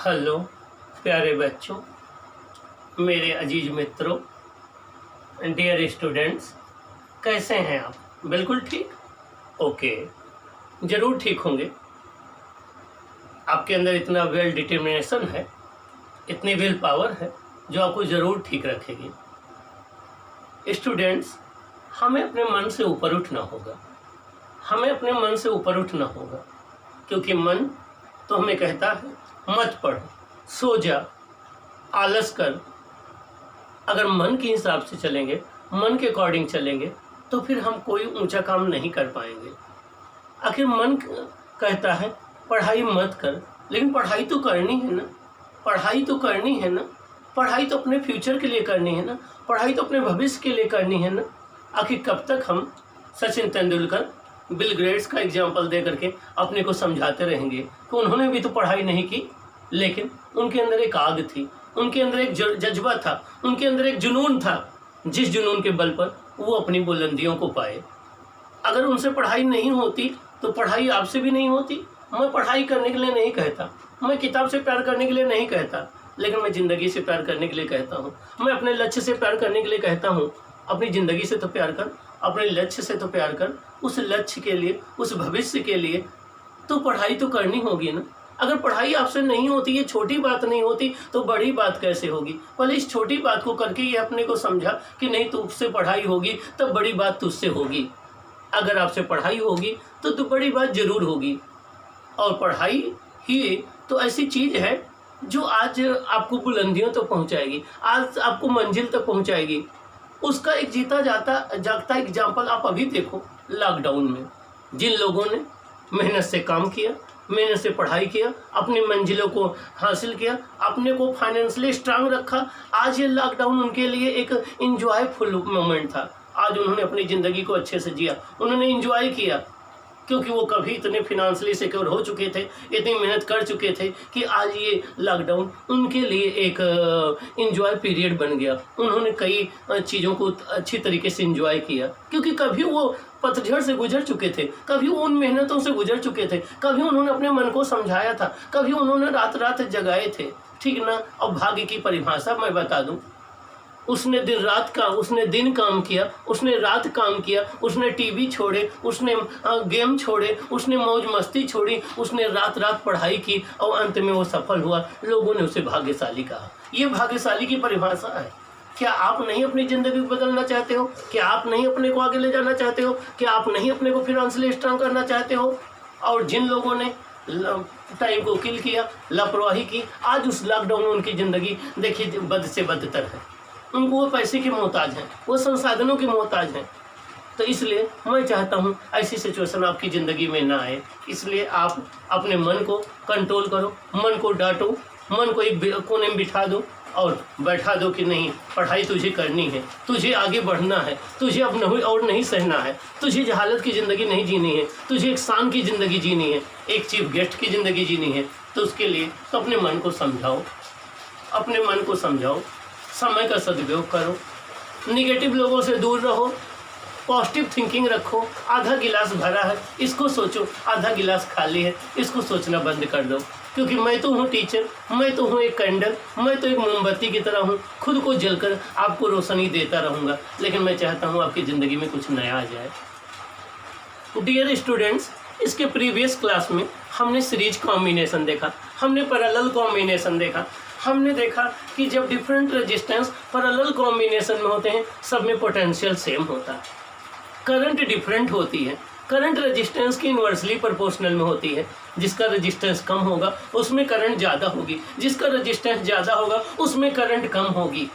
Hello प्यारे बच्चों, मेरे अजीज मित्रों, डियर स्टूडेंट्स, कैसे हैं आप? बिल्कुल ठीक? ओके, ज़रूर ठीक होंगे। आपके अंदर इतना वेल डिटर्मिनेशन है, इतनी विल पावर है जो आपको ज़रूर ठीक रखेगी। स्टूडेंट्स, हमें अपने मन से ऊपर उठना होगा, हमें अपने मन से ऊपर उठना होगा, क्योंकि मन तो हमें कहता है मत पढ़, सो जा, आलस कर। अगर मन के हिसाब से चलेंगे, मन के अकॉर्डिंग चलेंगे, तो फिर हम कोई ऊंचा काम नहीं कर पाएंगे। आखिर मन कहता है पढ़ाई मत कर, लेकिन पढ़ाई तो करनी है ना, पढ़ाई तो करनी है ना, पढ़ाई तो अपने फ्यूचर के लिए करनी है ना, पढ़ाई तो अपने भविष्य के लिए करनी है ना। आखिर कब तक हम सचिन तेंदुलकर, बिल गेट्स का एग्जाम्पल दे करके अपने को समझाते रहेंगे कि उन्होंने भी तो पढ़ाई नहीं की, लेकिन उनके अंदर एक आग थी, उनके अंदर एक जज्बा था, उनके अंदर एक जुनून था, जिस जुनून के बल पर वो अपनी बुलंदियों को पाए। अगर उनसे पढ़ाई नहीं होती तो पढ़ाई आपसे भी नहीं होती। मैं पढ़ाई करने के लिए नहीं कहता, मैं किताब से प्यार करने के लिए नहीं कहता, लेकिन मैं ज़िंदगी से प्यार करने के लिए कहता हूँ। मैं अपने लक्ष्य से प्यार करने के लिए कहता हूँ। अपनी ज़िंदगी से तो प्यार कर, अपने लक्ष्य से तो प्यार कर, उस लक्ष्य के लिए, उस भविष्य के लिए तो पढ़ाई तो करनी होगी ना। अगर पढ़ाई आपसे नहीं होती, ये छोटी बात नहीं होती, तो बड़ी बात कैसे होगी? पहले इस छोटी बात को करके ये अपने को समझा कि नहीं, तुझसे पढ़ाई होगी तब बड़ी बात तुझसे होगी। अगर आपसे पढ़ाई होगी तो बड़ी बात जरूर होगी। और पढ़ाई ही तो ऐसी चीज़ है जो आज आपको बुलंदियों तक पहुंचाएगी, आज आपको मंजिल तक पहुंचाएगी। उसका एक जीता जागता एग्जाम्पल आप अभी देखो। लॉकडाउन में जिन लोगों ने मेहनत से काम किया, मेहनत से पढ़ाई किया, अपनी मंजिलों को हासिल किया, अपने को फाइनेंशियली स्ट्रांग रखा, आज ये लॉकडाउन उनके लिए एक इंजॉयफुल मोमेंट था। आज उन्होंने अपनी ज़िंदगी को अच्छे से जिया, उन्होंने इंजॉय किया, क्योंकि वो कभी इतने फिनेंशियली सिक्योर हो चुके थे, इतनी मेहनत कर चुके थे कि आज ये लॉकडाउन उनके लिए एक इंजॉय पीरियड बन गया। उन्होंने कई चीज़ों को अच्छी तरीके से इंजॉय किया, क्योंकि कभी वो पतझड़ से गुजर चुके थे, कभी वो उन मेहनतों से गुजर चुके थे, कभी उन्होंने अपने मन को समझाया था, कभी उन्होंने रात रात जगाए थे, ठीक ना। अब भाग्य की परिभाषा मैं बता दूँ, उसने दिन काम किया, उसने रात काम किया, उसने टीवी छोड़े, उसने गेम छोड़े, उसने मौज मस्ती छोड़ी, उसने रात रात पढ़ाई की और अंत में वो सफल हुआ। लोगों ने उसे भाग्यशाली कहा। ये भाग्यशाली की परिभाषा है। क्या आप नहीं अपनी ज़िंदगी को बदलना चाहते हो? क्या आप नहीं अपने को आगे ले जाना चाहते हो? क्या आप नहीं अपने को फिनेंशियली स्ट्रांग करना चाहते हो? और जिन लोगों ने टाइम को किल किया, लापरवाही की, आज उस लॉकडाउन में उनकी ज़िंदगी देखिए बद से बदतर है। उनको वो पैसे के मोहताज हैं, वो संसाधनों के मोहताज हैं। तो इसलिए मैं चाहता हूँ ऐसी सिचुएशन आपकी ज़िंदगी में ना आए। इसलिए आप अपने मन को कंट्रोल करो, मन को डांटो, मन को एक कोने में बिठा दो और बैठा दो कि नहीं, पढ़ाई तुझे करनी है, तुझे आगे बढ़ना है, तुझे अब नहीं सहना है, तुझे जहालत की ज़िंदगी नहीं जीनी है, तुझे एक शान की ज़िंदगी जीनी है, एक चीफ गेस्ट की ज़िंदगी जीनी है। तो उसके लिए तो अपने मन को समझाओ, अपने मन को समझाओ, समय का सदुपयोग करो, निगेटिव लोगों से दूर रहो, पॉजिटिव थिंकिंग रखो। आधा गिलास भरा है, इसको सोचो, आधा गिलास खाली है, इसको सोचना बंद कर दो। क्योंकि मैं तो हूँ टीचर, मैं तो हूँ एक कैंडल, मैं तो एक मोमबत्ती की तरह हूँ, खुद को जलकर आपको रोशनी देता रहूँगा, लेकिन मैं चाहता हूँ आपकी ज़िंदगी में कुछ नया आ जाए। डियर स्टूडेंट्स, इसके प्रीवियस क्लास में हमने सीरीज कॉम्बिनेशन देखा, हमने पैरेलल कॉम्बिनेशन देखा, हमने देखा कि जब डिफरेंट रेजिस्टेंस पैरेलल कॉम्बिनेशन में होते हैं, सब में पोटेंशियल सेम होता है, करंट डिफरेंट होती है, करंट रेजिस्टेंस की इन्वर्सली प्रोपोर्शनल में होती है। जिसका रेजिस्टेंस कम होगा उसमें करंट ज़्यादा होगी, जिसका रेजिस्टेंस ज़्यादा होगा उसमें करंट कम होगी।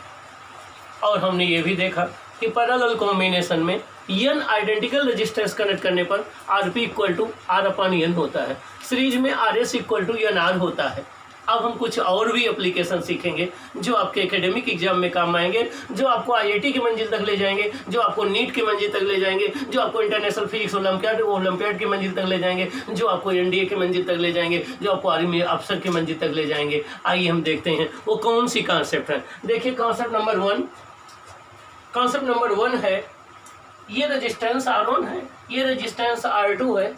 और हमने ये भी देखा कि पैरेलल कॉम्बिनेशन में n आइडेंटिकल रेजिस्टेंस कनेक्ट करने पर Rp इक्वल टू R/N होता है, सीरीज में Rs इक्वल टू NR होता है। अब हम कुछ और भी एप्लीकेशन सीखेंगे जो आपके एकेडमिक एग्जाम में काम आएंगे, जो आपको IIT की मंजिल तक ले जाएंगे, जो आपको नीट की मंजिल तक ले जाएंगे, जो आपको इंटरनेशनल फिजिक्स ओलंपियाड की मंजिल तक ले जाएंगे, जो आपको NDA की मंजिल तक ले जाएंगे, जो आपको आर्मी अफसर की मंजिल तक ले जाएंगे। आइए हम देखते हैं वो कौन सी कॉन्सेप्ट है। देखिए कॉन्सेप्ट नंबर 1 है, ये रेजिस्टेंस R1 है, ये रेजिस्टेंस R2 है,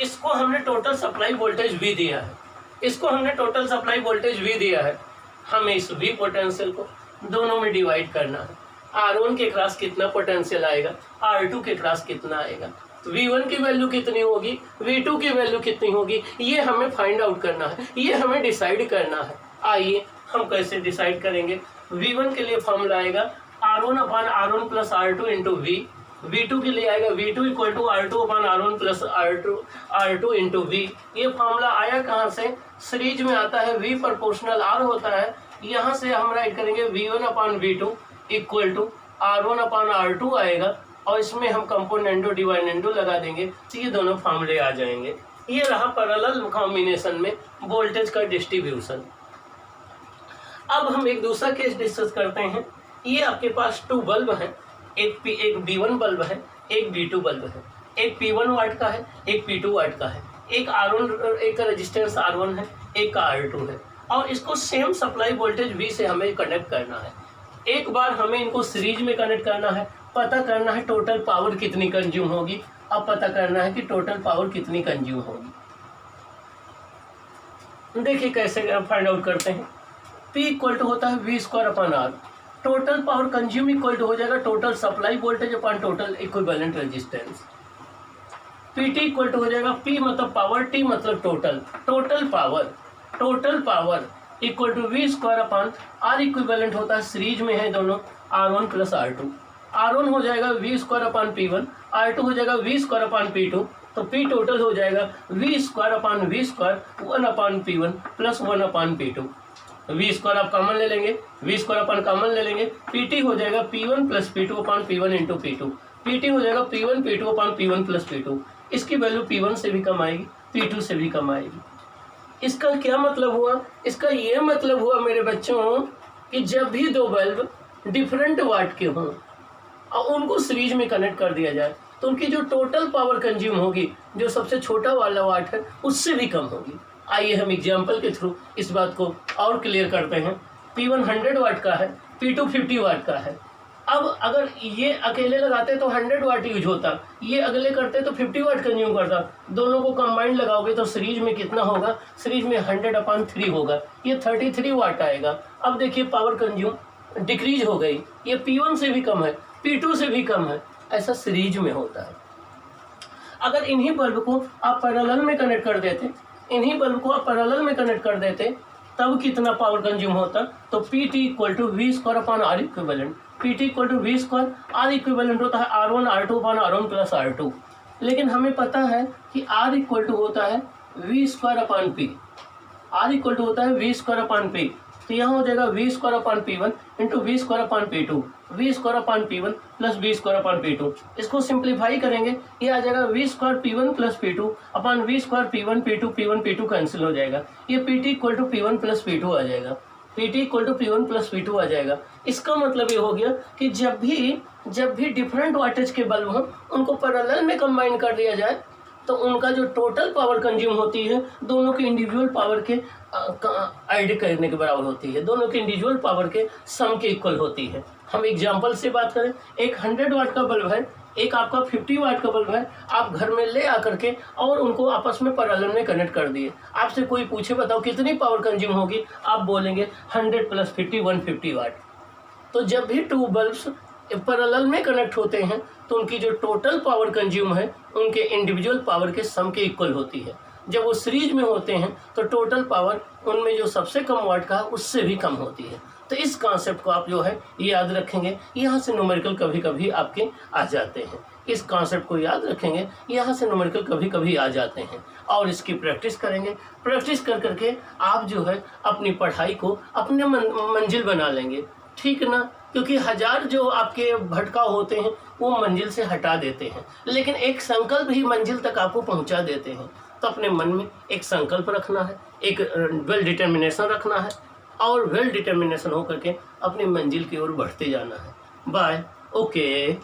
इसको हमने टोटल सप्लाई वोल्टेज भी दिया है, इसको हमने टोटल सप्लाई वोल्टेज V दिया है, हमें इस V पोटेंशियल को दोनों में डिवाइड करना है। R1 के क्रॉस कितना पोटेंशियल आएगा, R2 के क्रॉस कितना आएगा, V1 की वैल्यू कितनी होगी, V2 की वैल्यू कितनी होगी, ये हमें फाइंड आउट करना है, ये हमें डिसाइड करना है। आइए हम कैसे डिसाइड करेंगे। V1 के लिए फॉर्मूला आएगा R1/R1 plus R2 into V। V2 के लिए आएगा V2 equal to R2/R1 plus R2 into V। ये फॉर्मूला आया कहाँ से, सीरीज में आता है, V प्रोपोर्शनल R होता है। यहाँ से हम राइट करेंगे V1/V2 इक्वल टू R1/R2 आएगा, और इसमें हम कंपोनेंटो डिवाइडेंडो लगा देंगे तो ये दोनों फॉर्मूले आ जाएंगे। ये रहा पैरेलल कॉम्बिनेशन में वोल्टेज का डिस्ट्रीब्यूशन। अब हम एक दूसरा केस डिस्कस करते हैं। ये आपके पास 2 बल्ब हैं, एक B1 बल्ब है, एक B2 बल्ब है, एक P1 वाट का है, एक P2 वाट का है, एक का रेजिस्टेंस R1 है, एक का R2 है, और इसको सेम सप्लाई वोल्टेज V से हमें कनेक्ट करना है। एक बार हमें इनको सीरीज में कनेक्ट करना है, पता करना है टोटल पावर कितनी कंज्यूम होगी। अब पता करना है कि टोटल पावर कितनी कंज्यूम होगी। देखिए कैसे फाइंड आउट करते हैं। P इक्वल टू होता है V²/R। Total power consume equal to हो जाएगा total supply voltage upon total equivalent resistance. PT equal to हो जाएगा, P मतलब पावर, T मतलब total power equal to V²/R। Equivalent होता है, सीरीज में है दोनों, R1 प्लस R2। R1 हो जाएगा V²/P1, R2 हो जाएगा V²/P2, तो P टोटल हो जाएगा V²/V² 1/P1 plus 1/P2। V² आप कॉमन ले लेंगे, V² अपन कॉमन ले लेंगे, PT हो जाएगा P1 plus P2/P1 into P2। PT हो जाएगा P1 P2/P1 प्लस P2। इसकी वैल्यू P1 से भी कम आएगी, P2 से भी कम आएगी। इसका क्या मतलब हुआ, इसका ये मतलब हुआ मेरे बच्चों कि जब भी 2 बल्ब डिफरेंट वाट के हों और उनको सीरीज में कनेक्ट कर दिया जाए तो उनकी जो टोटल पावर कंज्यूम होगी, जो सबसे छोटा वाला वाट है, उससे भी कम होगी। आइए हम एग्जांपल के थ्रू इस बात को और क्लियर करते हैं। P1 100 वाट का है, P2 50 वाट का है। अब अगर ये अकेले लगाते तो 100 वाट यूज होता, ये अगले करते तो 50 वाट कंज्यूम करता। दोनों को कंबाइंड लगाओगे तो सीरीज में कितना होगा, सीरीज में 100/3 होगा, ये 33 वाट आएगा। अब देखिए पावर कंज्यूम डिक्रीज हो गई, ये P1 से भी कम है, P2 से भी कम है, ऐसा सीरीज में होता है। अगर इन्हीं बल्ब को आप पैरेलल में कनेक्ट कर देते, तब कितना पावर कंज्यूम होता, तो PT equal to V²/R equivalent. PT equal to V², R equivalent होता है R1 R2/R1 प्लस R2। लेकिन हमें पता है कि R इक्वल टू होता है V²/P। R इक्वल टू होता है V²/P, तो यहाँ हो जाएगा V²/P1 into V²/P2, V²/P1 plus V²/P2। इसको सिंप्लीफाई करेंगे, ये आ जाएगा V²P1 plus P2 upon V²P1 P2, P1 P2 cancel हो जाएगा, ये PT equal to P1 plus P2 आ जाएगा, PT equal to P1 plus P2 आ जाएगा। इसका मतलब ये हो गया कि जब भी डिफरेंट वाटेज के बल्ब हों, उनको पैरेलल में कंबाइन कर दिया जाए तो उनका जो टोटल पावर कंज्यूम होती है, दोनों के इंडिविजुअल पावर के ऐड करने के बराबर होती है, दोनों के इंडिविजुअल पावर के सम के इक्वल होती है। हम एग्जांपल से बात करें, एक 100 वाट का बल्ब है, एक आपका 50 वाट का बल्ब है, आप घर में ले आकर के और उनको आपस में पैरेलल में कनेक्ट कर दिए। आपसे कोई पूछे बताओ कितनी पावर कंज्यूम होगी, आप बोलेंगे 100 प्लस 50 150 वाट। तो जब भी 2 बल्ब्स पैरेलल में कनेक्ट होते हैं तो उनकी जो टोटल पावर कंज्यूम है, उनके इंडिविजुअल पावर के सम के इक्वल होती है। जब वो सीरीज में होते हैं तो टोटल पावर उनमें जो सबसे कम वाट का है उससे भी कम होती है। तो इस कॉन्सेप्ट को आप जो है ये याद रखेंगे, यहाँ से न्यूमेरिकल कभी कभी आपके आ जाते हैं। इस कॉन्सेप्ट को याद रखेंगे, यहाँ से न्यूमेरिकल कभी कभी आ जाते हैं, और इसकी प्रैक्टिस करेंगे। प्रैक्टिस कर करके आप जो है अपनी पढ़ाई को अपने मंजिल बना लेंगे, ठीक ना। क्योंकि 1000 जो आपके भटकाव होते हैं वो मंजिल से हटा देते हैं, लेकिन एक संकल्प ही मंजिल तक आपको पहुंचा देते हैं। तो अपने मन में एक संकल्प रखना है, एक वेल डिटर्मिनेशन रखना है, और वेल डिटर्मिनेशन होकर के अपनी मंजिल की ओर बढ़ते जाना है। Bye, okay.